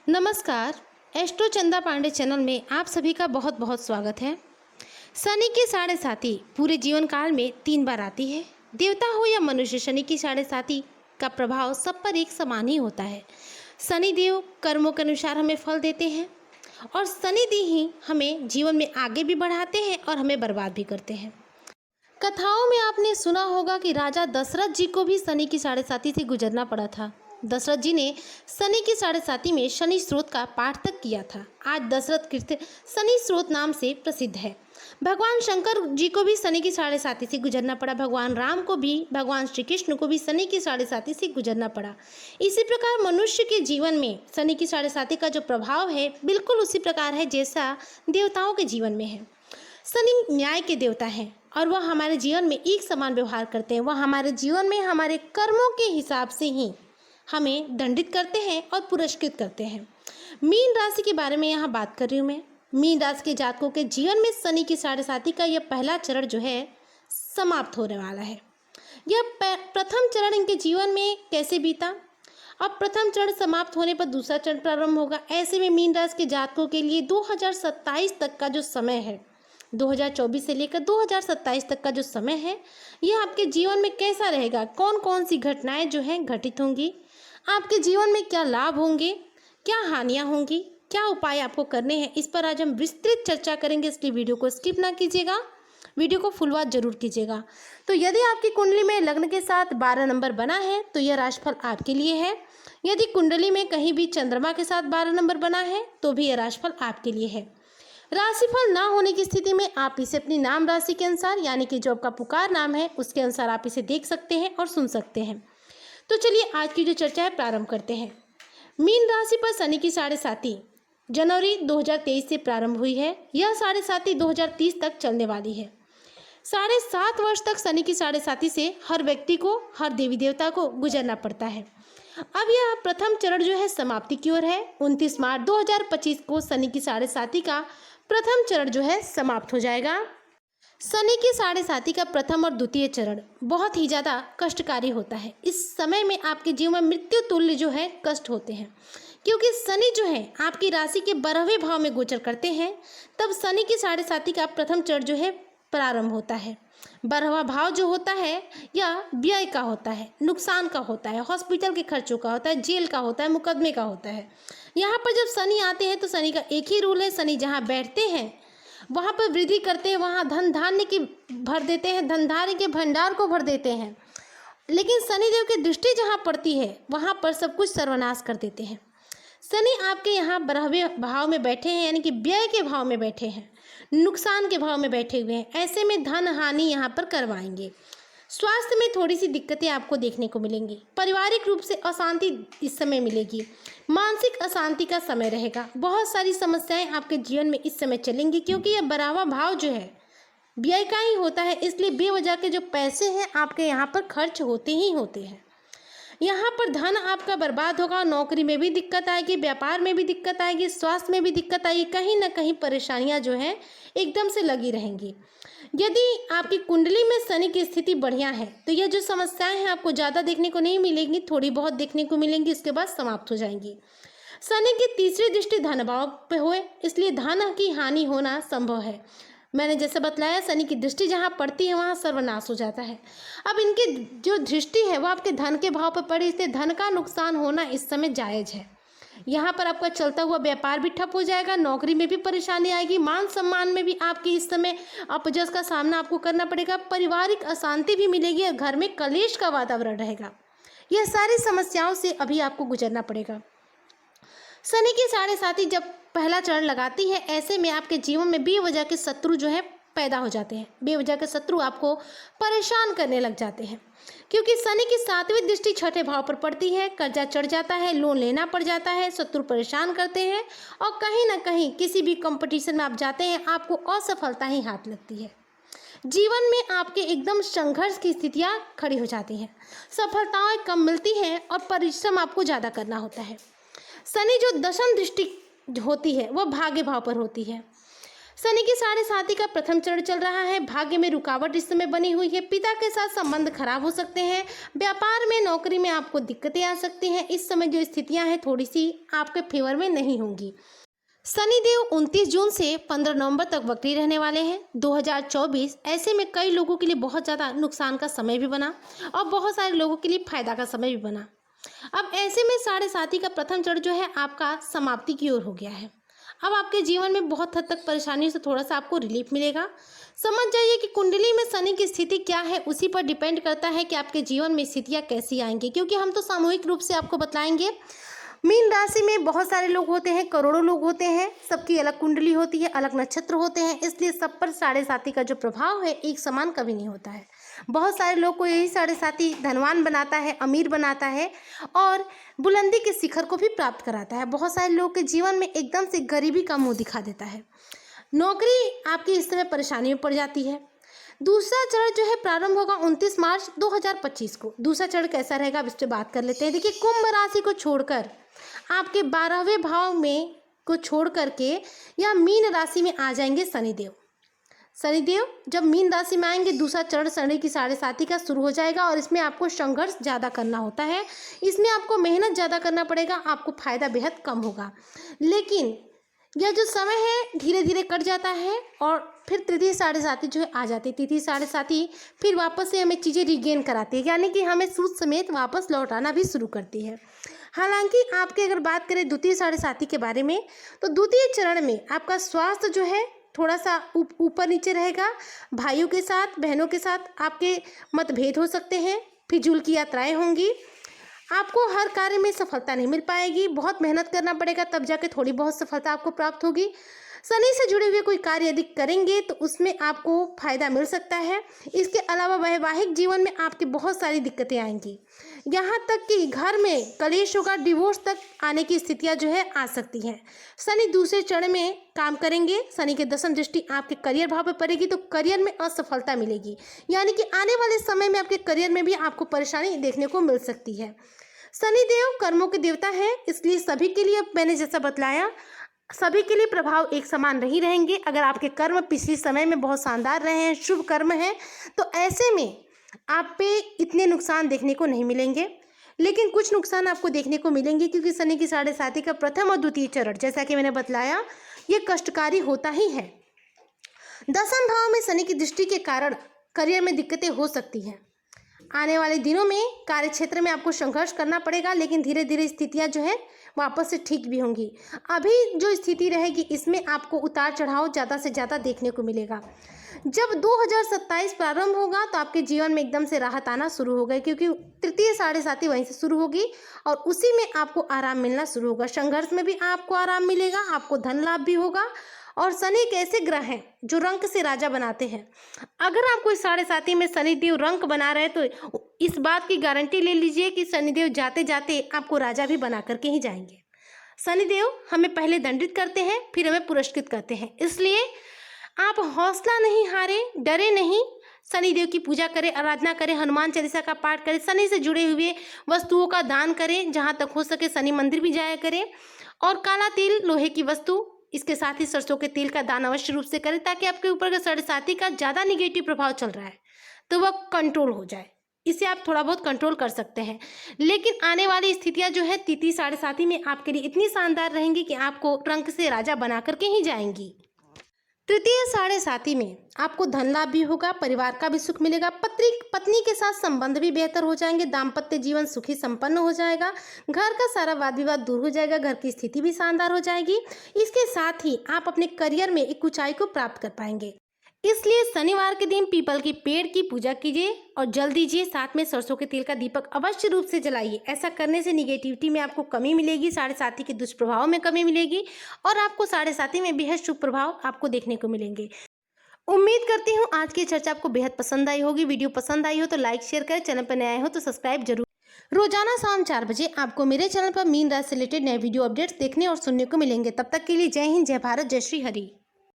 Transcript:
नमस्कार। एस्ट्रो चंदा पांडे चैनल में आप सभी का बहुत बहुत स्वागत है। शनि की साढ़े साती पूरे जीवन काल में 3 बार आती है। देवता हो या मनुष्य, शनि की साढ़े साती का प्रभाव सब पर एक समान ही होता है। शनि देव कर्मों के अनुसार हमें फल देते हैं और शनि देव ही हमें जीवन में आगे भी बढ़ाते हैं और हमें बर्बाद भी करते हैं। कथाओं में आपने सुना होगा कि राजा दशरथ जी को भी शनि की साढ़े साती से गुजरना पड़ा था। दशरथ जी ने शनि की साढ़े साती में शनि स्रोत का पाठ तक किया था। आज दशरथ कीर्ति शनि स्रोत नाम से प्रसिद्ध है। भगवान शंकर जी को भी शनि की साढ़े साती से गुजरना पड़ा। भगवान राम को भी, भगवान श्री कृष्ण को भी शनि की साढ़े साती से गुजरना पड़ा। इसी प्रकार मनुष्य के जीवन में शनि की साढ़े साती का जो प्रभाव है बिल्कुल उसी प्रकार है जैसा देवताओं के जीवन में है। शनि न्याय के देवता हैं और वह हमारे जीवन में एक समान व्यवहार करते हैं। वह हमारे जीवन में हमारे कर्मों के हिसाब से ही हमें दंडित करते हैं और पुरस्कृत करते हैं। मीन राशि के बारे में यहाँ बात कर रही हूँ मैं। मीन राशि के जातकों के जीवन में शनि की साढ़े साती का यह पहला चरण जो है समाप्त होने वाला है। यह प्रथम चरण इनके जीवन में कैसे बीता, अब प्रथम चरण समाप्त होने पर दूसरा चरण प्रारंभ होगा। ऐसे में मीन राशि के जातकों के लिए 2027 तक का जो समय है, 2024 से लेकर 2027 तक का जो समय है, यह आपके जीवन में कैसा रहेगा, कौन कौन सी घटनाएं जो हैं घटित होंगी, आपके जीवन में क्या लाभ होंगे, क्या हानियां होंगी, क्या उपाय आपको करने हैं, इस पर आज हम विस्तृत चर्चा करेंगे। इसलिए वीडियो को स्किप ना कीजिएगा, वीडियो को फुल वॉच जरूर कीजिएगा। तो यदि आपकी कुंडली में लग्न के साथ 12 नंबर बना है तो यह राशिफल आपके लिए है। यदि कुंडली में कहीं भी चंद्रमा के साथ 12 नंबर बना है तो भी यह राशिफल आपके लिए है। राशिफल ना होने की स्थिति में आप इसे अपनी नाम राशि के अनुसार, यानी कि जो आपका पुकार नाम है उसके अनुसार आप इसे देख सकते हैं और सुन सकते हैं। तो चलिए आज की जो चर्चा है प्रारंभ करते हैं। मीन राशि पर शनि की साढ़े साती जनवरी 2023 से प्रारंभ हुई है। यह साढ़े साती 2030 तक चलने वाली है। 7.5 वर्ष तक शनि की साढ़े साती से हर व्यक्ति को, हर देवी देवता को गुजरना पड़ता है। अब यह प्रथम चरण जो है समाप्ति की ओर है। 29 मार्च 2025 को शनि की साढ़े साती का प्रथम चरण जो है समाप्त हो जाएगा। शनि की साढ़े साती का प्रथम और द्वितीय चरण बहुत ही ज़्यादा कष्टकारी होता है। इस समय में आपके जीवन में मृत्यु तुल्य जो है कष्ट होते हैं, क्योंकि शनि जो है आपकी राशि के 12वें भाव में गोचर करते हैं। तब शनि की साढ़े साती का प्रथम चरण जो है प्रारंभ होता है। 12वां भाव जो होता है यह व्यय का होता है, नुकसान का होता है, हॉस्पिटल के खर्चों का होता है, जेल का होता है, मुकदमे का होता है। यहाँ पर जब शनि आते हैं तो शनि का एक ही रूल है, शनि जहाँ बैठते हैं वहाँ पर वृद्धि करते हैं, वहाँ धन धान्य की भर देते हैं, धन धान्य के भंडार को भर देते हैं। लेकिन शनिदेव की दृष्टि जहाँ पड़ती है वहाँ पर सब कुछ सर्वनाश कर देते हैं। शनि आपके यहाँ 12वें भाव में बैठे हैं, यानी कि व्यय के भाव में बैठे हैं, नुकसान के भाव में बैठे हुए हैं। ऐसे में धन हानि यहाँ पर करवाएंगे। स्वास्थ्य में थोड़ी सी दिक्कतें आपको देखने को मिलेंगी। पारिवारिक रूप से अशांति इस समय मिलेगी। मानसिक अशांति का समय रहेगा। बहुत सारी समस्याएं आपके जीवन में इस समय चलेंगी, क्योंकि यह 12वां भाव जो है व्यय का ही होता है। इसलिए बेवजह के जो पैसे हैं आपके यहाँ पर खर्च होते ही होते हैं। यहाँ पर धन आपका बर्बाद होगा। नौकरी में भी दिक्कत आएगी, व्यापार में भी दिक्कत आएगी, स्वास्थ्य में भी दिक्कत आएगी। कहीं ना कहीं परेशानियाँ जो हैं एकदम से लगी रहेंगी। यदि आपकी कुंडली में शनि की स्थिति बढ़िया है तो यह जो समस्याएं हैं आपको ज़्यादा देखने को नहीं मिलेंगी, थोड़ी बहुत देखने को मिलेंगी, इसके बाद समाप्त हो जाएंगी। शनि की तीसरी दृष्टि धन भाव पे हुए, इसलिए धन की हानि होना संभव है। मैंने जैसे बतलाया, शनि की दृष्टि जहाँ पड़ती है वहाँ सर्वनाश हो जाता है। अब इनकी जो दृष्टि है वो आपके धन के भाव पर पड़ी, इसलिए धन का नुकसान होना इस समय जायज़ है। यहाँ पर आपका चलता हुआ व्यापार भी ठप हो जाएगा, नौकरी में भी परेशानी आएगी, मान सम्मान में भी आपकी इस समय अपजस का सामना आपको करना पड़ेगा, पारिवारिक अशांति भी मिलेगी और घर में कलेश का वातावरण रहेगा। यह सारी समस्याओं से अभी आपको गुजरना पड़ेगा। शनि की साढ़े साती जब पहला चरण लगाती है, ऐसे में आपके जीवन में बेवजह के शत्रु जो है पैदा हो जाते हैं। बेवजह के शत्रु आपको परेशान करने लग जाते हैं, क्योंकि शनि की 7वीं दृष्टि छठे भाव पर पड़ती है। कर्जा चढ़ जाता है, लोन लेना पड़ जाता है, शत्रु परेशान करते हैं और कहीं ना कहीं किसी भी कंपटीशन में आप जाते हैं आपको असफलता ही हाथ लगती है। जीवन में आपके एकदम संघर्ष की स्थितियाँ खड़ी हो जाती हैं, सफलताएं कम मिलती हैं और परिश्रम आपको ज़्यादा करना होता है। शनि जो दशम दृष्टि होती है वह भाग्य भाव पर होती है। शनि की साढ़े साथी का प्रथम चरण चल रहा है। भाग्य में रुकावट इस समय बनी हुई है। पिता के साथ संबंध खराब हो सकते हैं। व्यापार में, नौकरी में आपको दिक्कतें आ सकती हैं। इस समय जो स्थितियां हैं थोड़ी सी आपके फेवर में नहीं होंगी। शनिदेव 29 जून से 15 नवंबर तक वक्री रहने वाले हैं 2024। ऐसे में कई लोगों के लिए बहुत ज़्यादा नुकसान का समय भी बना और बहुत सारे लोगों के लिए फायदा का समय भी बना। अब ऐसे में साढ़े साथी का प्रथम चरण जो है आपका समाप्ति की ओर हो गया है। अब आपके जीवन में बहुत हद तक परेशानियों से थोड़ा सा आपको रिलीफ मिलेगा। समझ जाइए कि कुंडली में शनि की स्थिति क्या है, उसी पर डिपेंड करता है कि आपके जीवन में स्थितियाँ कैसी आएंगी, क्योंकि हम तो सामूहिक रूप से आपको बतलाएंगे। मीन राशि में बहुत सारे लोग होते हैं, करोड़ों लोग होते हैं, सबकी अलग कुंडली होती है, अलग नक्षत्र होते हैं, इसलिए सब पर साढ़े साथी का जो प्रभाव है एक समान कभी नहीं होता है। बहुत सारे लोग को यही साढ़े साथी धनवान बनाता है, अमीर बनाता है और बुलंदी के शिखर को भी प्राप्त कराता है। बहुत सारे लोग के जीवन में एकदम से गरीबी का मुंह दिखा देता है। नौकरी आपकी इस समय परेशानी में पड़ जाती है। दूसरा चरण जो है प्रारंभ होगा 29 मार्च 2025 को। दूसरा चरण कैसा रहेगा अब इस पर बात कर लेते हैं। देखिए, कुंभ राशि को छोड़कर आपके 12वें भाव में को छोड़ करके या मीन राशि में आ जाएंगे शनिदेव। शनिदेव जब मीन राशि में आएंगे, दूसरा चरण शनि की साढ़े साथी का शुरू हो जाएगा और इसमें आपको संघर्ष ज़्यादा करना होता है, इसमें आपको मेहनत ज़्यादा करना पड़ेगा, आपको फायदा बेहद कम होगा। लेकिन यह जो समय है धीरे धीरे कट जाता है और फिर तृतीय साढ़े साथी जो है आ जाती है। तृतीय साढ़े साथी फिर वापस से हमें चीज़ें रिगेन कराती है, यानी कि हमें सूद समेत वापस लौटाना भी शुरू करती है। हालांकि आपके अगर बात करें द्वितीय साढ़े साथी के बारे में, तो द्वितीय चरण में आपका स्वास्थ्य जो है थोड़ा सा ऊपर नीचे रहेगा। भाइयों के साथ, बहनों के साथ आपके मतभेद हो सकते हैं। फिजूल की यात्राएं होंगी। आपको हर कार्य में सफलता नहीं मिल पाएगी, बहुत मेहनत करना पड़ेगा, तब जाके थोड़ी बहुत सफलता आपको प्राप्त होगी। शनि से जुड़े हुए कोई कार्य यदि करेंगे तो उसमें आपको फायदा मिल सकता है। इसके अलावा वैवाहिक जीवन में आपकी बहुत सारी दिक्कतें आएंगी, यहाँ तक कि घर में कलेश होगा, डिवोर्स तक आने की स्थितियाँ जो है आ सकती हैं। शनि दूसरे चरण में काम करेंगे। शनि की दसम दृष्टि आपके करियर भाव पर पड़ेगी तो करियर में असफलता मिलेगी, यानी कि आने वाले समय में आपके करियर में भी आपको परेशानी देखने को मिल सकती है। शनिदेव कर्मों के देवता है, इसलिए सभी के लिए मैंने जैसा बतलाया सभी के लिए प्रभाव एक समान नहीं रहेंगे। अगर आपके कर्म पिछले समय में बहुत शानदार रहे हैं, शुभ कर्म हैं, तो ऐसे में आप पे इतने नुकसान देखने को नहीं मिलेंगे, लेकिन कुछ नुकसान आपको देखने को मिलेंगे, क्योंकि शनि की साढ़े साथी का प्रथम और द्वितीय चरण जैसा कि मैंने बतलाया ये कष्टकारी होता ही है। दसम भाव में शनि की दृष्टि के कारण करियर में दिक्कतें हो सकती हैं। आने वाले दिनों में कार्य क्षेत्र में आपको संघर्ष करना पड़ेगा, लेकिन धीरे धीरे स्थितियां जो है वापस से ठीक भी होंगी। अभी जो स्थिति रहेगी इसमें आपको उतार चढ़ाव ज़्यादा से ज़्यादा देखने को मिलेगा। जब 2027 प्रारंभ होगा तो आपके जीवन में एकदम से राहत आना शुरू होगा, क्योंकि तृतीय साढ़े साथी वहीं से शुरू होगी और उसी में आपको आराम मिलना शुरू होगा। संघर्ष में भी आपको आराम मिलेगा, आपको धन लाभ भी होगा। और शनि एक ऐसे ग्रह हैं जो रंक से राजा बनाते हैं। अगर आप कोई साढ़े साथी में शनिदेव रंक बना रहे तो इस बात की गारंटी ले लीजिए कि शनिदेव जाते जाते आपको राजा भी बना करके ही जाएंगे। शनिदेव हमें पहले दंडित करते हैं, फिर हमें पुरस्कृत करते हैं, इसलिए आप हौसला नहीं हारे, डरे नहीं। शनिदेव की पूजा करें, आराधना करें, हनुमान चालीसा का पाठ करें, शनि से जुड़े हुए वस्तुओं का दान करें, जहाँ तक हो सके शनि मंदिर भी जाया करें और काला तिल, लोहे की वस्तु, इसके साथ ही सरसों के तेल का दान अवश्य रूप से करें, ताकि आपके ऊपर का साढ़े साथी का ज़्यादा निगेटिव प्रभाव चल रहा है तो वह कंट्रोल हो जाए। इसे आप थोड़ा बहुत कंट्रोल कर सकते हैं। लेकिन आने वाली स्थितियां जो है तृतीय साढ़े साथी में आपके लिए इतनी शानदार रहेंगी कि आपको रंक से राजा बना करके ही जाएंगी। तृतीय साढ़े साथी में आपको धन लाभ भी होगा, परिवार का भी सुख मिलेगा, पत्नी के साथ संबंध भी बेहतर हो जाएंगे, दाम्पत्य जीवन सुखी संपन्न हो जाएगा, घर का सारा वाद विवाद दूर हो जाएगा, घर की स्थिति भी शानदार हो जाएगी। इसके साथ ही आप अपने करियर में एक ऊंचाई को प्राप्त कर पाएंगे। इसलिए शनिवार के दिन पीपल के पेड़ की पूजा कीजिए और जल दीजिए, साथ में सरसों के तेल का दीपक अवश्य रूप से जलाइए। ऐसा करने से निगेटिविटी में आपको कमी मिलेगी, साढ़े साथी के दुष्प्रभाव में कमी मिलेगी और आपको साढ़े साथी में बेहद शुभ प्रभाव आपको देखने को मिलेंगे। उम्मीद करती हूँ आज की चर्चा आपको बेहद पसंद आई होगी। वीडियो पसंद आई हो तो लाइक शेयर करें, चैनल पर नए आए हो तो सब्सक्राइब जरूर। रोजाना शाम 4 बजे आपको मेरे चैनल पर मीन राशि से रिलेटेड नए वीडियो अपडेट्स देखने और सुनने को मिलेंगे। तब तक के लिए जय हिंद, जय भारत, जय श्री हरि।